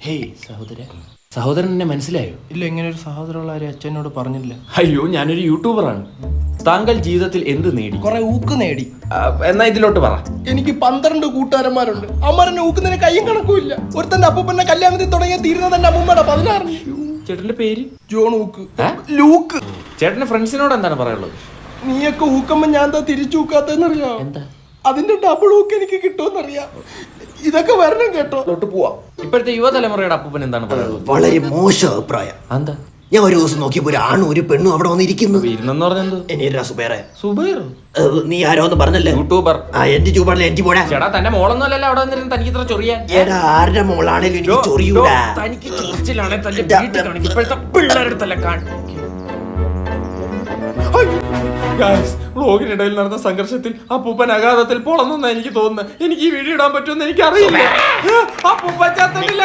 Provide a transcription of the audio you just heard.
Hey സഹോദരൻ എന്നെ മനസ്സിലായോ? ഇല്ല, ഇങ്ങനെ ഒരു സഹോദരമുള്ള ആരും അച്ഛനോട് പറഞ്ഞില്ല. അയ്യോ, ഞാനൊരു യൂട്യൂബറാണ്. താങ്കൾ ജീവിതത്തിൽ എന്ത് നേടി? കുറെ ഊക്ക് നേടി. എന്നാ ഇതിലോട്ട് പറ. എനിക്ക് 12 കൂട്ടുകാരന്മാരുണ്ട്. അമ്മരെന്നെ ഊക്കുന്നതിന് കയ്യും കണക്കുമില്ല. ഒരുത്തന്റെ അപ്പൂപ്പന്റെ കല്യാണത്തിൽ തുടങ്ങിയ തീരുന്നത് എന്റെ അമ്മൂമ്മയുടെ 16. ചേട്ടന്റെ പേര്? ജോൺ ഊക്ക്. ലൂക്ക്. ചേട്ടന്റെ ഫ്രണ്ട്സിനോട് എന്താണ് പറയാനുള്ളത്? നീയൊക്കെ ഊക്കുമ്പോ ഞാൻ എന്താ തിരിച്ചൂക്കാത്തെന്നറിയാം. എന്താ? അതിന്റെ ഡബിൾ ഊക്ക് എനിക്ക് കിട്ടുമെന്നറിയാം. ഇതൊക്കെ വരണം കേട്ടോ. പോവാം. ഇപ്പോഴത്തെ യുവതലമുറയുടെ അപ്പൂപ്പൻ എന്താണ് പറയുന്നത്? വളരെ മോശം അഭിപ്രായം. എന്താ? ഞാൻ ഒരു ദിവസം നോക്കിയപ്പോ ഒരു ആണും ഒരു പെണ്ണും അവിടെ വന്നിരിക്കുന്നു. ഇരുന്നെന്ന് പറഞ്ഞെന്തോ? എന്നെ സുബേറെ. സുബൈർ? നീ ആരോന്ന് പറഞ്ഞല്ലേ? യൂട്യൂബർ. എന്റെ ചൂപാടിൽ എനിക്ക് പോടാ. ചേട്ടാ, തന്റെ മോളൊന്നും അല്ലല്ലോ അവിടെ വന്നിരുന്ന് തനിക്ക് ഇത്ര ചൊറിയാൻ. എടാ, ആരുടെ മോളാണേലും എനിക്ക് ചൊറിയൂടാ. തനിക്ക് ചൊറിച്ചിലാണെ തന്റെ വീട്ടിൽ കാണിക്കും. ഇപ്പോഴത്തെ പിള്ളേരുടെ കാണിക്കും. വ്ലോഗിനിടയിൽ നടന്ന സംഘർഷത്തിൽ അപ്പൂപ്പൻ അഗാധത്തിൽ പൊളന്നെന്നാ എനിക്ക് തോന്നുന്നത്. എനിക്ക് ഈ വീഡിയോ ഇടാൻ പറ്റുമെന്ന് എനിക്കറിയില്ല. അപ്പൂപ്പൻ ചത്തിട്ടില്ല.